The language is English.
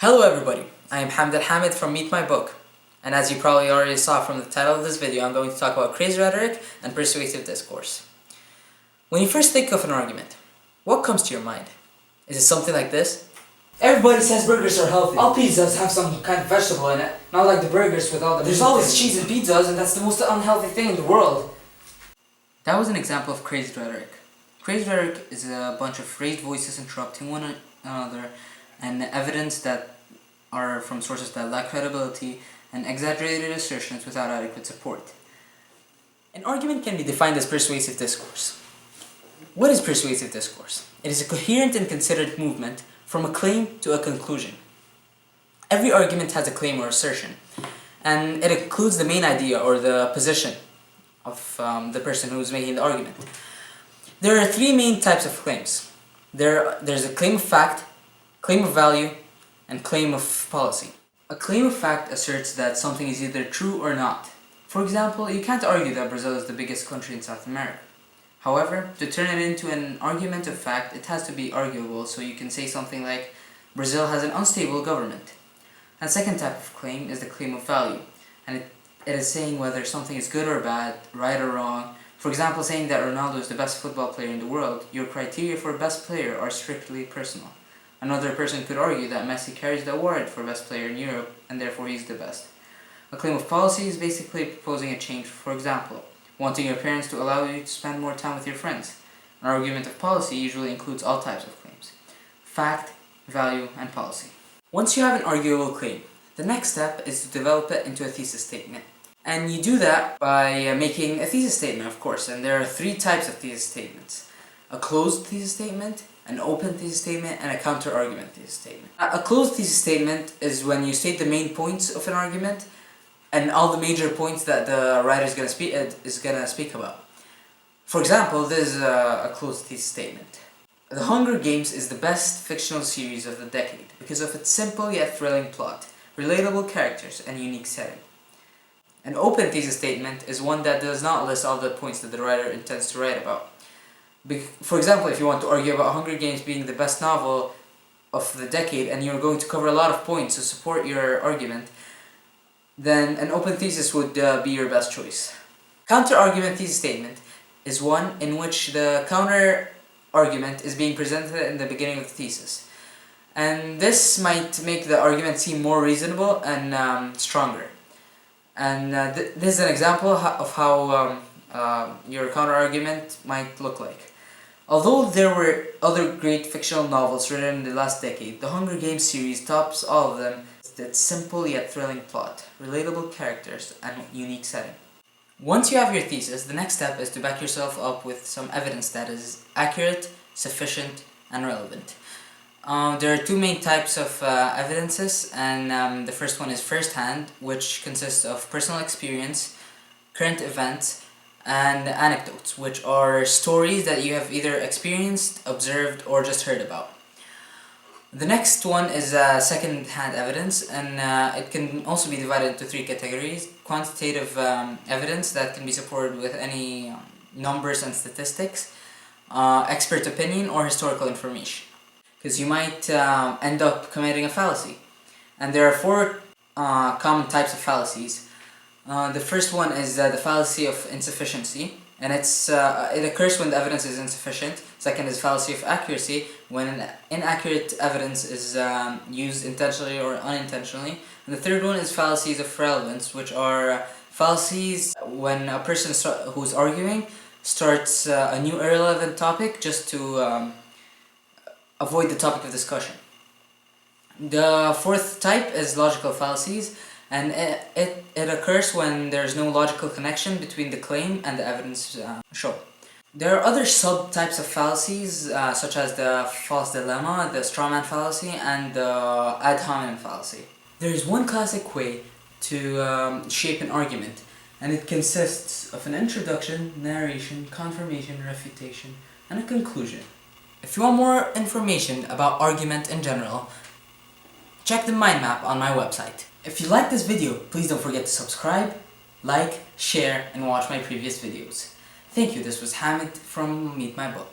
Hello everybody, I am Hamd Al-Hamid from Meet My Book, and as you probably already saw from the title of this video, I'm going to talk about Crazed Rhetoric and Persuasive Discourse. When you first think of an argument, what comes to your mind? Is it something like this? Everybody says burgers are healthy. All pizzas have some kind of vegetable in it, not like the burgers with all the There's always cheese in pizzas, and that's the most unhealthy thing in the world. That was an example of Crazed Rhetoric. Crazed Rhetoric is a bunch of raised voices interrupting one another and evidence that are from sources that lack credibility and exaggerated assertions without adequate support. An argument can be defined as persuasive discourse. What is persuasive discourse? It is a coherent and considered movement from a claim to a conclusion. Every argument has a claim or assertion, and it includes the main idea or the position of the person who is making the argument. There are three main types of claims. There's a claim of fact, claim of value, and claim of policy. A claim of fact asserts that something is either true or not. For example, you can't argue that Brazil is the biggest country in South America. However, to turn it into an argument of fact, it has to be arguable, so you can say something like, Brazil has an unstable government. And second type of claim is the claim of value, and it is saying whether something is good or bad, right or wrong. For example, saying that Ronaldo is the best football player in the world, your criteria for best player are strictly personal. Another person could argue that Messi carries the award for best player in Europe, and therefore he's the best. A claim of policy is basically proposing a change, for example, wanting your parents to allow you to spend more time with your friends. An argument of policy usually includes all types of claims: fact, value, and policy. Once you have an arguable claim, the next step is to develop it into a thesis statement. And you do that by making a thesis statement, of course, and there are three types of thesis statements: a closed thesis statement, an open thesis statement, and a counter-argument thesis statement. A closed thesis statement is when you state the main points of an argument and all the major points that the writer is going to speak about. For example, this is a closed thesis statement. The Hunger Games is the best fictional series of the decade because of its simple yet thrilling plot, relatable characters, and unique setting. An open thesis statement is one that does not list all the points that the writer intends to write about. For example, if you want to argue about Hunger Games being the best novel of the decade and you're going to cover a lot of points to support your argument, then an open thesis would be your best choice. Counter-argument thesis statement is one in which the counter-argument is being presented in the beginning of the thesis. And this might make the argument seem more reasonable and stronger. And this is an example of how your counter-argument might look like. Although there were other great fictional novels written in the last decade, the Hunger Games series tops all of them with its simple yet thrilling plot, relatable characters, and unique setting. Once you have your thesis, the next step is to back yourself up with some evidence that is accurate, sufficient, and relevant. There are two main types of evidences, and the first one is first-hand, which consists of personal experience, current events, and anecdotes, which are stories that you have either experienced, observed, or just heard about. The next one is second-hand evidence, and it can also be divided into three categories: quantitative evidence that can be supported with any numbers and statistics, expert opinion, or historical information. Because you might end up committing a fallacy. And there are four common types of fallacies. The first one is the fallacy of insufficiency, and it occurs when the evidence is insufficient. Second is fallacy of accuracy, when inaccurate evidence is used intentionally or unintentionally. And the third one is fallacies of relevance, which are fallacies when a person who's arguing starts a new irrelevant topic just to avoid the topic of discussion. The fourth type is logical fallacies, and it occurs when there's no logical connection between the claim and the evidence shown. There are other subtypes of fallacies, such as the false dilemma, the strawman fallacy, and the ad hominem fallacy. There is one classic way to shape an argument, and it consists of an introduction, narration, confirmation, refutation, and a conclusion. If you want more information about argument in general, check the mind map on my website. If you like this video, please don't forget to subscribe, like, share, and watch my previous videos. Thank you, this was Hamid from Meet My Book.